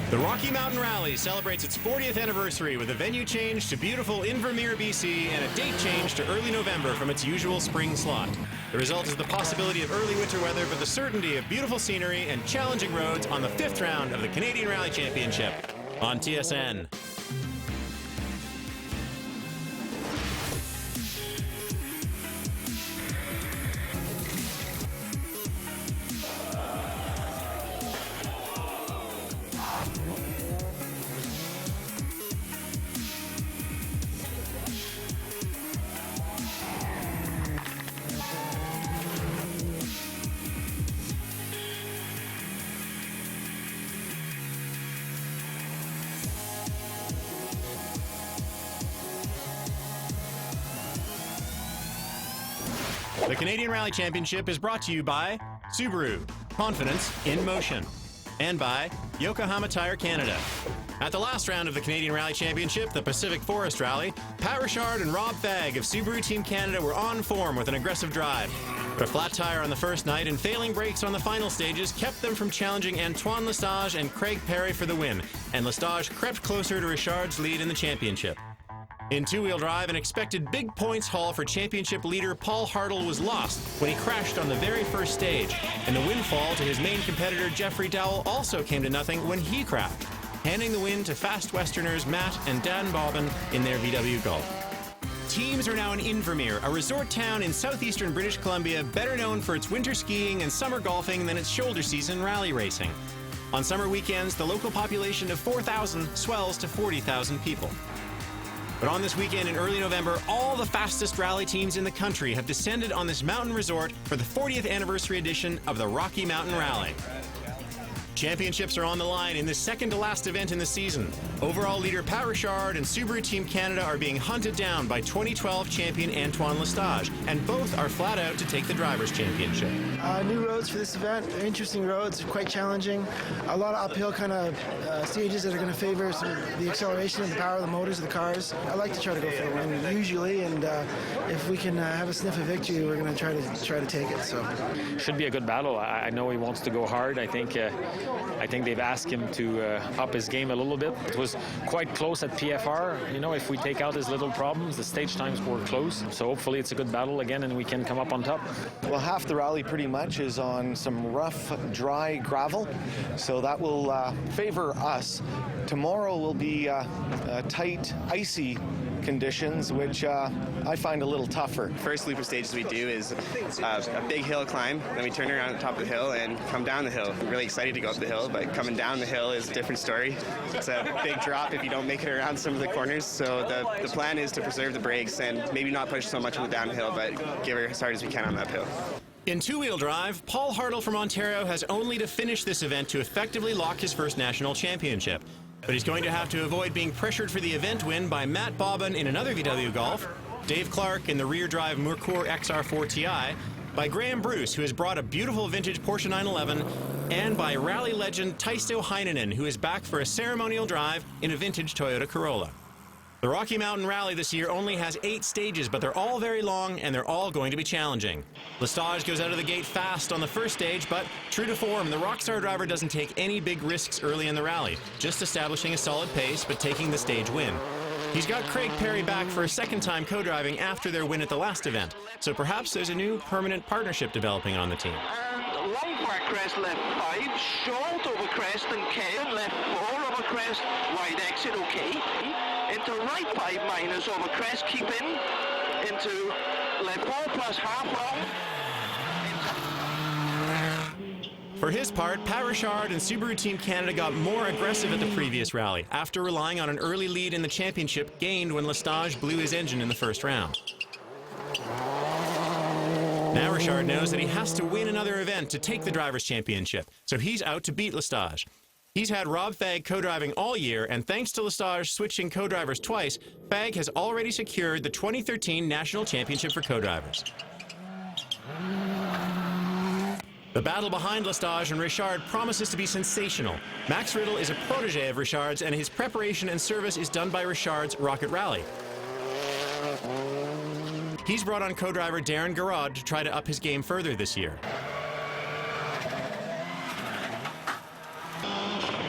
The Rocky Mountain Rally celebrates its 40th anniversary with a venue change to beautiful Invermere, BC, and a date change to early November from its usual spring slot. The result is the possibility of early winter weather, but the certainty of beautiful scenery and challenging roads on the 5th round of the Canadian Rally Championship on TSN. The Canadian Rally Championship is brought to you by Subaru, confidence in motion, and by Yokohama Tire Canada. At the last round of the Canadian Rally Championship, the Pacific Forest Rally, Pat Richard and Rob Fagg of Subaru Team Canada were on form with an aggressive drive. But a flat tire on the first night and failing brakes on the final stages kept them from challenging Antoine Lestage and Craig Perry for the win, and Lestage crept closer to Richard's lead in the championship. In two-wheel drive, an expected big points haul for championship leader Paul Hartle was lost when he crashed on the very first stage, and the windfall to his main competitor Jeffrey Dowell also came to nothing when he crashed, handing the win to fast Westerners Matt and Dan Bobbin in their VW Golf. Teams are now in Invermere, a resort town in southeastern British Columbia better known for its winter skiing and summer golfing than its shoulder season rally racing. On summer weekends, the local population of 4,000 swells to 40,000 people. But on this weekend in early November, all the fastest rally teams in the country have descended on this mountain resort for the 40th anniversary edition of the Rocky Mountain Rally. Championships are on the line in the second-to-last event in the season. Overall leader Pat Richard and Subaru Team Canada are being hunted down by 2012 champion Antoine Lestage, and both are flat out to take the Drivers' Championship. New roads for this event. They're interesting roads, quite challenging. A lot of uphill kind of stages that are going to favor the acceleration and the power of the motors of the cars. I like to try to go for the win usually, and if we can have a sniff of victory, we're going to try to take it. So should be a good battle. I know he wants to go hard. I think they've asked him to up his game a little bit. It was quite close at PFR. You know, if we take out his little problems, the stage times were close. So hopefully it's a good battle again and we can come up on top. Well, half the rally pretty much is on some rough, dry gravel. So that will favor us. Tomorrow will be tight, icy conditions, which I find a little tougher. First loop of stages we do is a big hill climb, then we turn around at the top of the hill and come down the hill. We're really excited to go up the hill, but coming down the hill is a different story. It's a big drop if you don't make it around some of the corners, so the plan is to preserve the brakes and maybe not push so much on the downhill, but give it as hard as we can on the uphill. In two-wheel drive, Paul Hartle from Ontario has only to finish this event to effectively lock his first national championship. But he's going to have to avoid being pressured for the event win by Matt Bobbin in another VW Golf, Dave Clark in the rear-drive Mercours XR4 Ti, by Graham Bruce, who has brought a beautiful vintage Porsche 911, and by rally legend Taisto Heinonen, who is back for a ceremonial drive in a vintage Toyota Corolla. The Rocky Mountain Rally this year only has 8 stages, but they're all very long and they're all going to be challenging. Lestage goes out of the gate fast on the first stage, but true to form, the Rockstar driver doesn't take any big risks early in the rally, just establishing a solid pace but taking the stage win. He's got Craig Perry back for a second time co-driving after their win at the last event, so perhaps there's a new permanent partnership developing on the team. And long back crest left 5, short over crest and K, left 4 over crest, wide exit okay. Into right 5 minus over crest, keep in, into left 4 plus half long. For his part, Pat Richard and Subaru Team Canada got more aggressive at the previous rally after relying on an early lead in the championship gained when Lestage blew his engine in the first round. Now Richard knows that he has to win another event to take the Drivers' Championship, so he's out to beat Lestage. He's had Rob Fagg co-driving all year, and thanks to Lestage switching co-drivers twice, Fagg has already secured the 2013 National Championship for co-drivers. The battle behind Lestage and Richard promises to be sensational. Max Riddle is a protege of Richard's, and his preparation and service is done by Richard's Rocket Rally. He's brought on co-driver Darren Garrod to try to up his game further this year.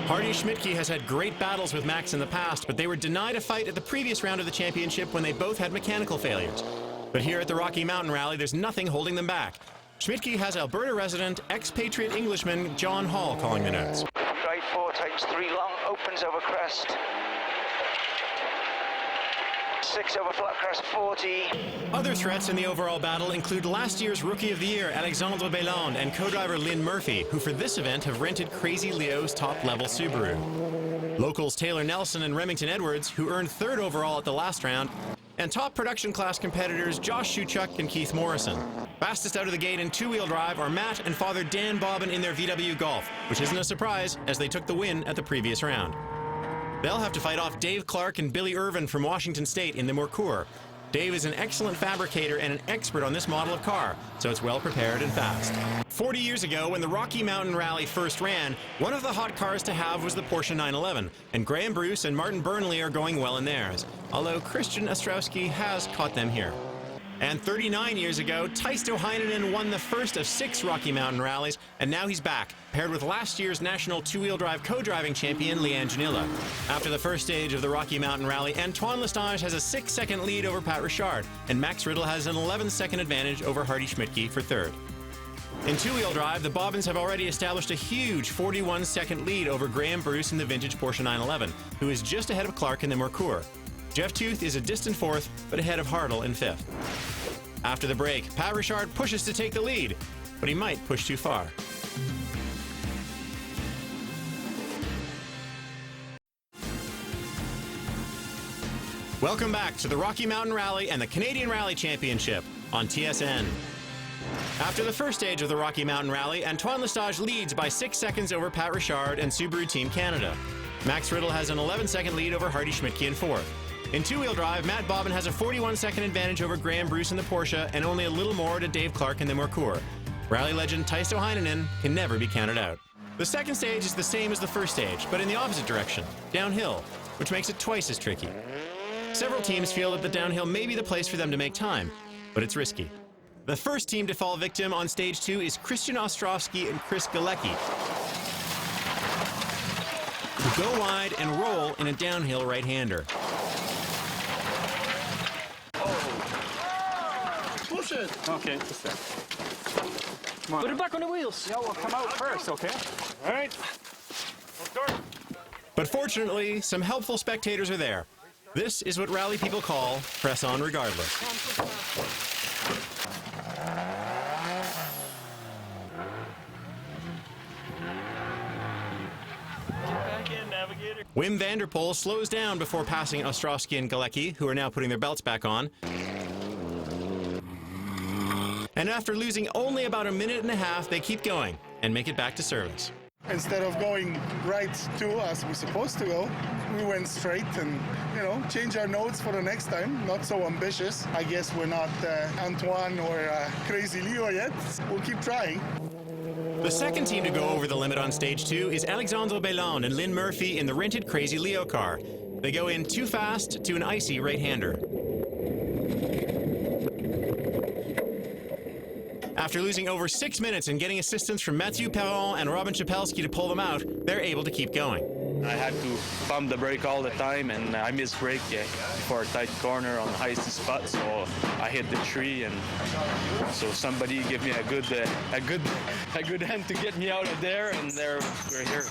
Hardy Schmidtke has had great battles with Max in the past, but they were denied a fight at the previous round of the championship when they both had mechanical failures. But here at the Rocky Mountain Rally, there's nothing holding them back. Schmidtke has Alberta resident, expatriate Englishman John Hall calling the notes. Right 4 takes 3 long, opens over crest. 6 over flat crest 40. Other threats in the overall battle include last year's Rookie of the Year, Alexandre Belland, and co-driver Lynn Murphy, who for this event have rented Crazy Leo's top-level Subaru. Locals Taylor Nelson and Remington Edwards, who earned 3rd overall at the last round, and top production class competitors Josh Shuchuk and Keith Morrison. Fastest out of the gate in two-wheel drive are Matt and Father Dan Bobbin in their VW Golf, which isn't a surprise as they took the win at the previous round. They'll have to fight off Dave Clark and Billy Irvin from Washington State in the Mercure. Dave is an excellent fabricator and an expert on this model of car, so it's well prepared and fast. 40 years ago, when the Rocky Mountain Rally first ran, one of the hot cars to have was the Porsche 911, and Graham Bruce and Martin Burnley are going well in theirs, although Christian Ostrowski has caught them here. And 39 years ago, Taisto Heinonen won the first of 6 Rocky Mountain rallies, and now he's back, paired with last year's national two-wheel drive co-driving champion Leanne Janilla. After the first stage of the Rocky Mountain Rally, Antoine Lestage has a 6-second lead over Pat Richard, and Max Riddle has an 11-second advantage over Hardy Schmidtke for 3rd. In two-wheel drive, the Bobbins have already established a huge 41-second lead over Graham Bruce in the vintage Porsche 911, who is just ahead of Clark in the Mercure. Jeff Tooth is a distant 4th, but ahead of Hartle in 5th. After the break, Pat Richard pushes to take the lead, but he might push too far. Welcome back to the Rocky Mountain Rally and the Canadian Rally Championship on TSN. After the first stage of the Rocky Mountain Rally, Antoine Lestage leads by 6 seconds over Pat Richard and Subaru Team Canada. Max Riddle has an 11-second lead over Hardy Schmidtke in 4th. In two-wheel drive, Matt Bobbin has a 41-second advantage over Graham Bruce in the Porsche and only a little more to Dave Clark in the Mercure. Rally legend Taisto Heinonen can never be counted out. The second stage is the same as the first stage, but in the opposite direction, downhill, which makes it twice as tricky. Several teams feel that the downhill may be the place for them to make time, but it's risky. The first team to fall victim on stage 2 is Christian Ostrowski and Chris Galecki, who go wide and roll in a downhill right-hander. Push it. Okay, just there. Come on. Put it back on the wheels. Yeah, we'll come out first, okay? All right. Let's go. But fortunately, some helpful spectators are there. This is what rally people call press on regardless. Wim Vanderpoel slows down before passing Ostrowski and Galecki, who are now putting their belts back on. And after losing only about a minute and a half, they keep going and make it back to service. Instead of going right to as we're supposed to go, we went straight and, change our notes for the next time. Not so ambitious. I guess we're not Antoine or Crazy Leo yet. We'll keep trying. The second team to go over the limit on stage 2 is Alexandre Belland and Lynn Murphy in the rented Crazy Leo car. They go in too fast to an icy right-hander. After losing over 6 minutes and getting assistance from Mathieu Perron and Robin Chapelski to pull them out, they're able to keep going. I had to pump the brake all the time, and I missed brake for a tight corner on the highest spot, so I hit the tree, and so somebody gave me a good hand to get me out of there, and we're here.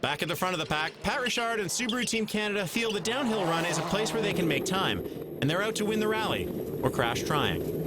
Back at the front of the pack, Pat Richard and Subaru Team Canada feel the downhill run is a place where they can make time, and they're out to win the rally, or crash trying.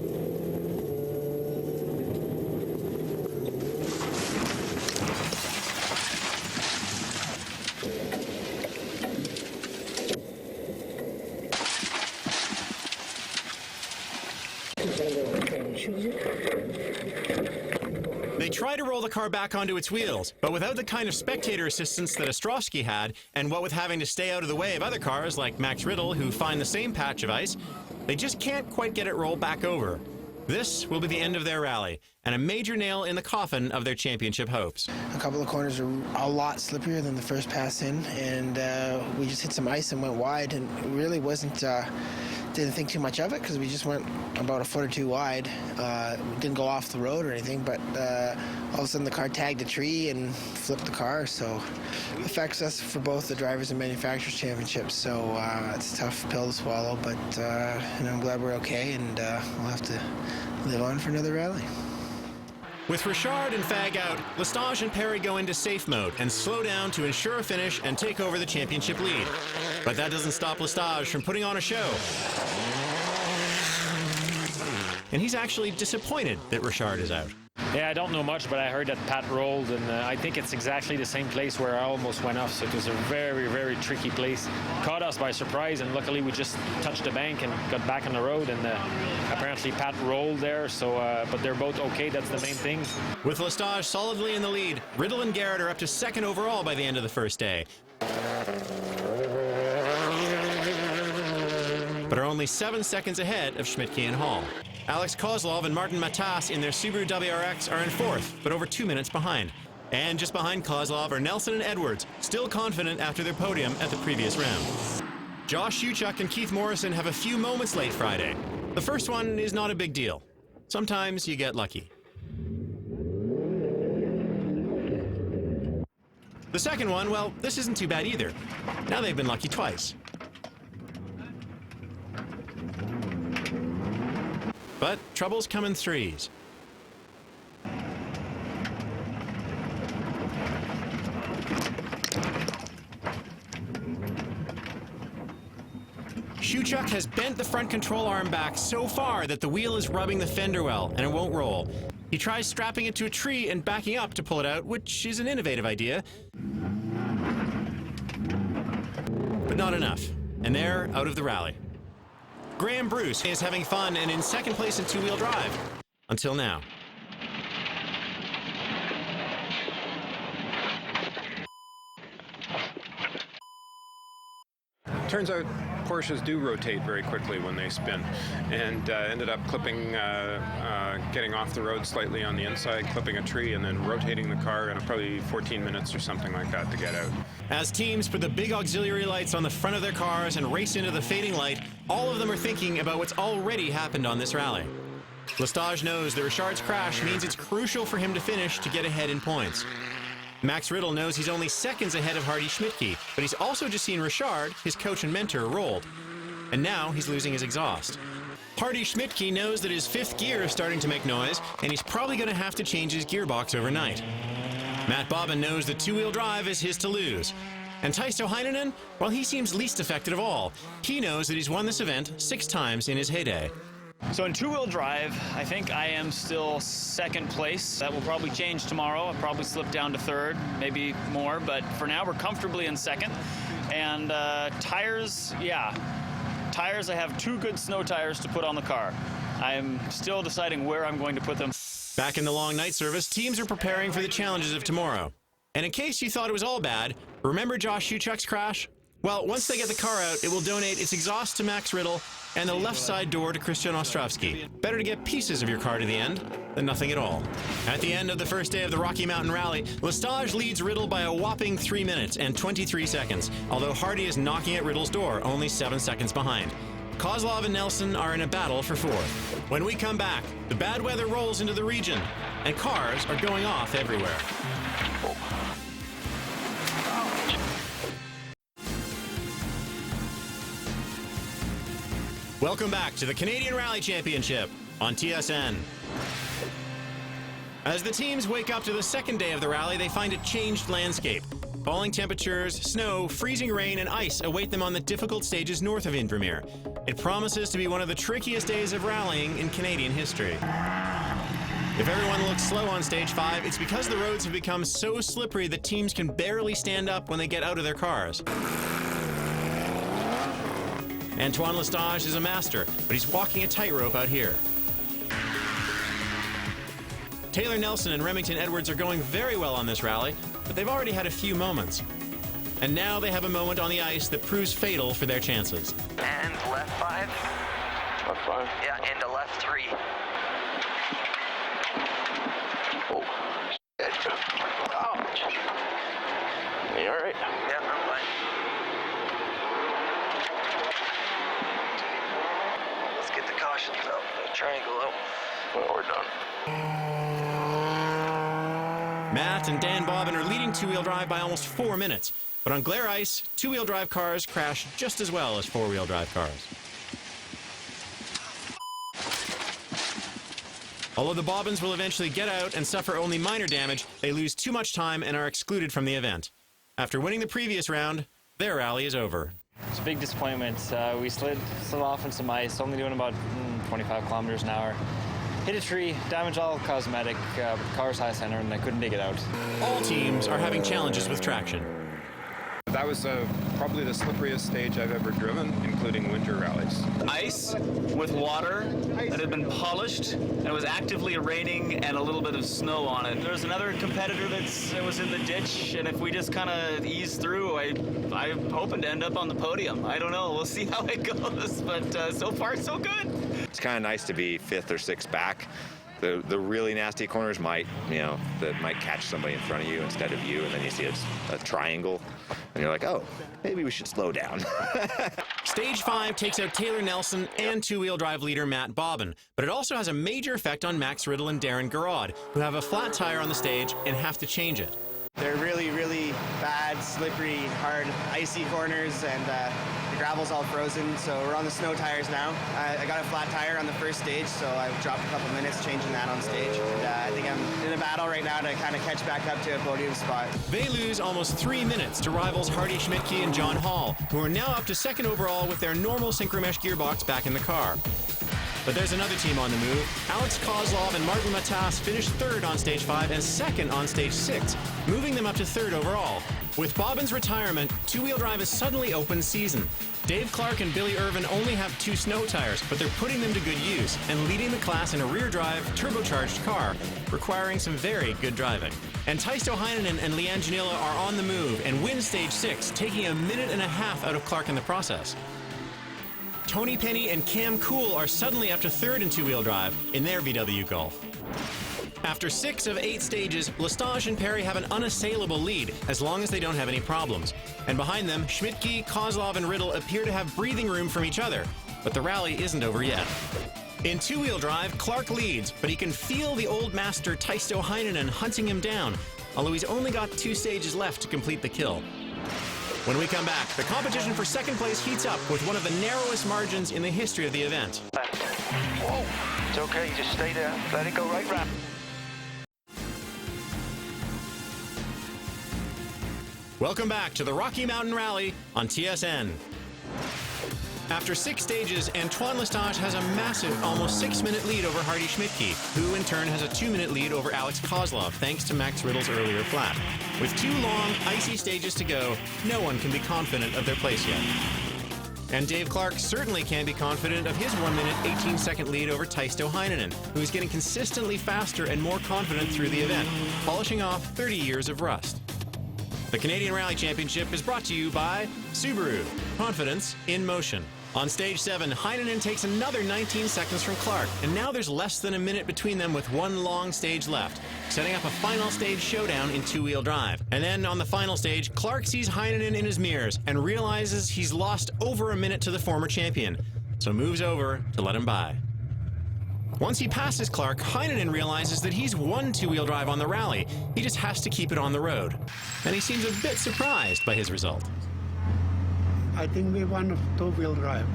They try to roll the car back onto its wheels, but without the kind of spectator assistance that Ostrowski had, and what with having to stay out of the way of other cars like Max Riddle, who find the same patch of ice, they just can't quite get it rolled back over. This will be the end of their rally, and a major nail in the coffin of their championship hopes. A couple of corners are a lot slipperier than the first pass in, and we just hit some ice and went wide, and it really wasn't didn't think too much of it because we just went about a foot or two wide. We didn't go off the road or anything, but all of a sudden the car tagged a tree and flipped the car, so it affects us for both the Drivers and Manufacturers Championships, so it's a tough pill to swallow, but I'm glad we're okay, and we'll have to live on for another rally. With Richard and Fag out, Lestage and Perry go into safe mode and slow down to ensure a finish and take over the championship lead. But that doesn't stop Lestage from putting on a show. And he's actually disappointed that Richard is out. Yeah, I don't know much, but I heard that Pat rolled, and I think it's exactly the same place where I almost went off, so it was a very, very tricky place. Caught us by surprise, and luckily we just touched the bank and got back on the road, and apparently Pat rolled there, so but they're both okay, that's the main thing. With Lestage solidly in the lead, Riddle and Garrett are up to second overall by the end of the first day. But are only 7 seconds ahead of Schmidtke and Hall. Alex Kozlov and Martin Matas in their Subaru WRX are in fourth, but over 2 minutes behind. And just behind Kozlov are Nelson and Edwards, still confident after their podium at the previous round. Josh Shuchuk and Keith Morrison have a few moments late Friday. The first one is not a big deal. Sometimes you get lucky. The second one, well, this isn't too bad either. Now they've been lucky twice. But troubles come in threes. Shuchuk has bent the front control arm back so far that the wheel is rubbing the fender well and it won't roll. He tries strapping it to a tree and backing up to pull it out, which is an innovative idea. But not enough, and they're out of the rally. Graham Bruce is having fun and in second place in two-wheel drive. Until now. Turns out Porsches do rotate very quickly when they spin, and ended up clipping, getting off the road slightly on the inside, clipping a tree, and then rotating the car in probably 14 minutes or something like that to get out. As teams put the big auxiliary lights on the front of their cars and race into the fading light, all of them are thinking about what's already happened on this rally. Lestage knows that Richard's crash means it's crucial for him to finish to get ahead in points. Max Riddle knows he's only seconds ahead of Hardy Schmidtke, but he's also just seen Richard, his coach and mentor, rolled. And now he's losing his exhaust. Hardy Schmidtke knows that his fifth gear is starting to make noise, and he's probably going to have to change his gearbox overnight. Matt Bobbin knows that two-wheel drive is his to lose. And Taisto Heinonen, well, he seems least affected of all. He knows that he's won this event 6 times in his heyday. So in two-wheel drive, I think I am still second place. That will probably change tomorrow. I'll probably slip down to third, maybe more, but for now we're comfortably in second. And tires, tires, I have 2 good snow tires to put on the car. I'm still deciding where I'm going to put them. Back in the long night service, teams are preparing for the challenges of tomorrow. And in case you thought it was all bad, remember Josh Shuchuk's crash? Well, once they get the car out, it will donate its exhaust to Max Riddle and the left side door to Christian Ostrovsky. Better to get pieces of your car to the end than nothing at all. At the end of the first day of the Rocky Mountain Rally, Lestage leads Riddle by a whopping 3 minutes and 23 seconds, although Hardy is knocking at Riddle's door, only 7 seconds behind. Kozlov and Nelson are in a battle for fourth. When we come back, the bad weather rolls into the region, and cars are going off everywhere. Welcome back to the Canadian Rally Championship on TSN. As the teams wake up to the second day of the rally, they find a changed landscape. Falling temperatures, snow, freezing rain, and ice await them on the difficult stages north of Invermere. It promises to be one of the trickiest days of rallying in Canadian history. If everyone looks slow on stage 5, it's because the roads have become so slippery that teams can barely stand up when they get out of their cars. Antoine Lestage is a master, but he's walking a tightrope out here. Taylor Nelson and Remington Edwards are going very well on this rally, but they've already had a few moments. And now they have a moment on the ice that proves fatal for their chances. And left 5. Left 5? Yeah, into left 3. Oh, shit. Ouch. Are you all right? Yeah, I'm fine. triangle out. Well, we're done. Matt and Dan Bobbin are leading two-wheel drive by almost 4 minutes. But on glare ice, two-wheel drive cars crash just as well as four-wheel drive cars. Although the Bobbins will eventually get out and suffer only minor damage, they lose too much time and are excluded from the event. After winning the previous round, their rally is over. It's a big disappointment. We slid off in some ice, only doing about 25 kilometers an hour. Hit a tree, damage all cosmetic, but the car's high center and I couldn't dig it out. All teams are having challenges with traction. That was probably the slipperiest stage I've ever driven, including winter rallies. Ice with water that had been polished, and it was actively raining and a little bit of snow on it. There was another competitor that was in the ditch, and if we just kind of ease through, I'm hoping to end up on the podium. I don't know. We'll see how it goes, but so far, so good. It's kind of nice to be 5th or 6th back. The really nasty corners might catch somebody in front of you instead of you, and then you see a triangle, and you're like, oh, maybe we should slow down. Stage 5 takes out Taylor Nelson and two-wheel drive leader Matt Bobbin, but it also has a major effect on Max Riddle and Darren Garrod, who have a flat tire on the stage and have to change it. They're really, really bad, slippery, hard, icy corners, and the gravel's all frozen, so we're on the snow tires now. I got a flat tire on the first stage, so I dropped a couple minutes changing that on stage. And I think I'm in a battle right now to kind of catch back up to a podium spot. They lose almost 3 minutes to rivals Hardy Schmidtke and John Hall, who are now up to 2nd overall with their normal synchromesh gearbox back in the car. But there's another team on the move. Alex Kozlov and Martin Matas finished 3rd on Stage 5 and 2nd on Stage 6, moving them up to 3rd overall. With Bobbin's retirement, two-wheel drive is suddenly open season. Dave Clark and Billy Irvin only have 2 snow tires, but they're putting them to good use and leading the class in a rear-drive, turbocharged car, requiring some very good driving. And Taisto Heinonen and Leanne Janila are on the move and win Stage 6, taking a minute and a half out of Clark in the process. Tony Penny and Cam Cool are suddenly up to 3rd in two-wheel drive in their VW Golf. After 6 of 8 stages, Lestage and Perry have an unassailable lead as long as they don't have any problems. And behind them, Schmidtke, Kozlov, and Riddle appear to have breathing room from each other. But the rally isn't over yet. In two-wheel drive, Clark leads, but he can feel the old master Taisto Heinonen hunting him down, although he's only got 2 stages left to complete the kill. When we come back, the competition for 2nd place heats up with one of the narrowest margins in the history of the event. Whoa, it's okay, just stay there. Let it go right round. Welcome back to the Rocky Mountain Rally on TSN. After 6 stages, Antoine Lestage has a massive, almost 6-minute lead over Hardy Schmidtke, who in turn has a 2-minute lead over Alex Kozlov, thanks to Max Riddle's earlier flat. With 2 long, icy stages to go, no one can be confident of their place yet. And Dave Clark certainly can't be confident of his 1-minute, 18-second lead over Taisto Heinonen, who is getting consistently faster and more confident through the event, polishing off 30 years of rust. The Canadian Rally Championship is brought to you by Subaru. Confidence in motion. On Stage 7, Heinonen takes another 19 seconds from Clark, and now there's less than a minute between them with 1 long stage left, setting up a final stage showdown in two-wheel drive. And then on the final stage, Clark sees Heinonen in his mirrors and realizes he's lost over a minute to the former champion, so moves over to let him by. Once he passes Clark, Heinonen realizes that he's won two-wheel drive on the rally. He just has to keep it on the road. And he seems a bit surprised by his result. I think we won two-wheel drive.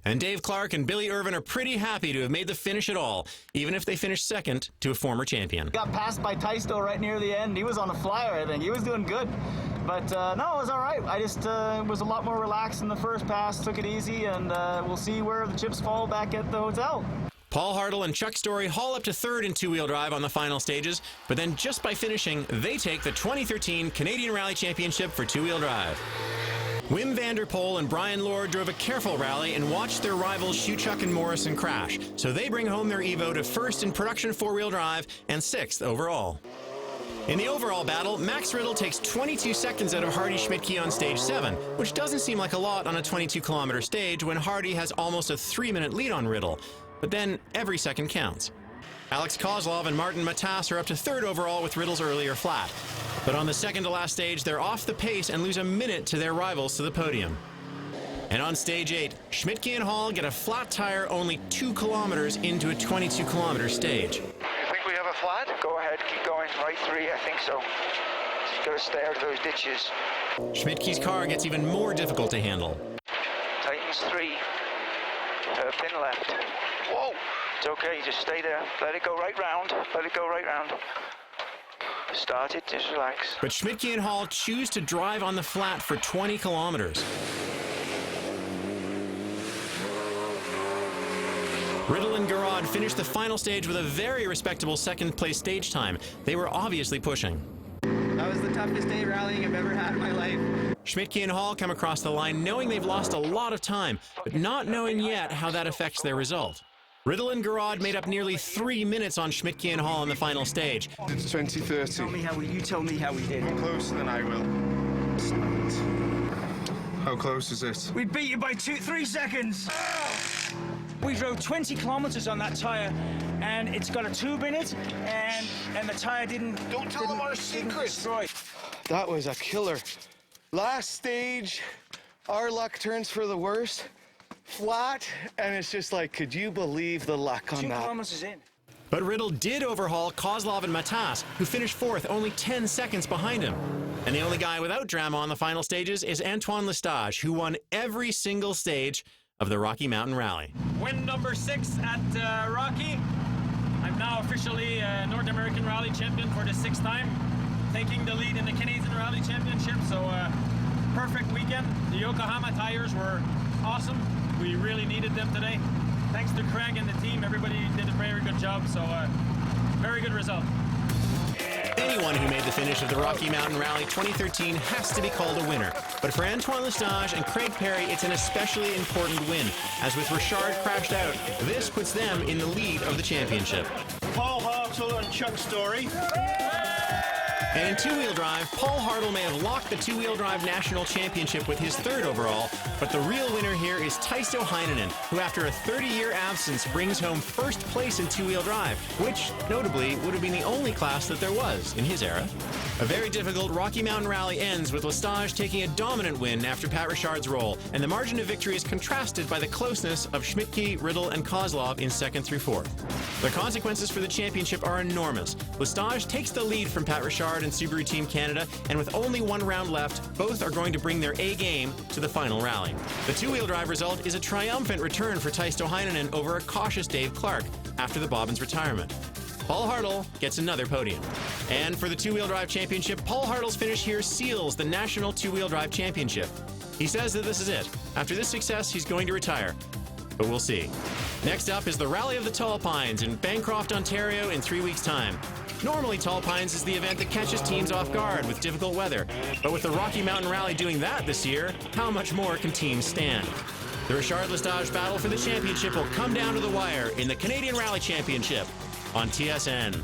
And Dave Clark and Billy Irvin are pretty happy to have made the finish at all, even if they finished 2nd to a former champion. Got passed by Taisto right near the end. He was on a flyer, I think. He was doing good. But no, it was all right. I just was a lot more relaxed in the first pass, took it easy, and we'll see where the chips fall back at the hotel. Paul Hartle and Chuck Story haul up to 3rd in two-wheel drive on the final stages, but then just by finishing, they take the 2013 Canadian Rally Championship for two-wheel drive. Wim van der Poel and Brian Lord drove a careful rally and watched their rivals Schuchuk and Morrison crash, so they bring home their Evo to 1st in production four-wheel drive and 6th overall. In the overall battle, Max Riddle takes 22 seconds out of Hardy Schmidtke on Stage 7, which doesn't seem like a lot on a 22-kilometer stage when Hardy has almost a 3-minute lead on Riddle. But then every second counts. Alex Kozlov and Martin Matas are up to 3rd overall with Riddle's earlier flat. But on the second-to-last stage, they're off the pace and lose a minute to their rivals to the podium. And on stage 8, Schmidtke and Hall get a flat tire only 2 kilometers into a 22-kilometer stage. You think we have a flat? Go ahead, keep going. Right 3, I think so. Just got to stay out of those ditches. Schmidtke's car gets even more difficult to handle. Tightens 3. Pin left. Whoa! It's okay, just stay there. Let it go right round. Let it go right round. Start it, just relax. But Schmidtke and Hall choose to drive on the flat for 20 kilometers. Riddle and Garrod finished the final stage with a very respectable second-place stage time. They were obviously pushing. That was the toughest day rallying I've ever had in my life. Schmidtke and Hall come across the line knowing they've lost a lot of time, but not knowing yet how that affects their result. Riddle and Garrod made up nearly 3 minutes on Schmidtke and Hall on the final stage. It's 20:30. You tell me how we did. Closer than I will. How close is it? We beat you by 3 seconds. We drove 20 kilometers on that tire, and it's got a tube in it, and the tire didn't. Don't tell them our secrets. Destroy. That was a killer. Last stage, our luck turns for the worst. Flat, and it's just like, could you believe the luck on 2 that? kilometers in. But Riddle did overhaul Kozlov and Matas, who finished fourth, only 10 seconds behind him. And the only guy without drama on the final stages is Antoine Lestage, who won every single stage of the Rocky Mountain Rally. Win number 6 at Rocky. I'm now officially North American Rally Champion for the 6th time, taking the lead in the Canadian Rally Championship. So perfect weekend. The Yokohama tires were awesome. We really needed them today. Thanks to Craig and the team, everybody did a very good job. So very good result. Anyone who made the finish of the Rocky Mountain Rally 2013 has to be called a winner. But for Antoine Lestage and Craig Perry, it's an especially important win. As with Richard crashed out, this puts them in the lead of the championship. Paul Hartle and Chuck Story. And in two-wheel drive, Paul Hartle may have locked the two-wheel drive national championship with his 3rd overall, but the real winner here is Taisto Heinonen, who after a 30-year absence brings home 1st place in two-wheel drive, which, notably, would have been the only class that there was in his era. A very difficult Rocky Mountain Rally ends with Lestage taking a dominant win after Pat Richard's roll, and the margin of victory is contrasted by the closeness of Schmidtke, Riddle, and Kozlov in 2nd through 4th. The consequences for the championship are enormous. Lestage takes the lead from Pat Richard and Subaru Team Canada, and with only 1 round left, both are going to bring their A-game to the final rally. The two-wheel drive result is a triumphant return for Taisto Heinonen over a cautious Dave Clark after the Bobbins retirement. Paul Hartle gets another podium. And for the two-wheel drive championship, Paul Hartle's finish here seals the National Two-Wheel Drive Championship. He says that this is it. After this success, he's going to retire. But we'll see. Next up is the Rally of the Tall Pines in Bancroft, Ontario in 3 weeks' time. Normally, Tall Pines is the event that catches teams off guard with difficult weather. But with the Rocky Mountain Rally doing that this year, how much more can teams stand? The Richard Lestage battle for the championship will come down to the wire in the Canadian Rally Championship on TSN.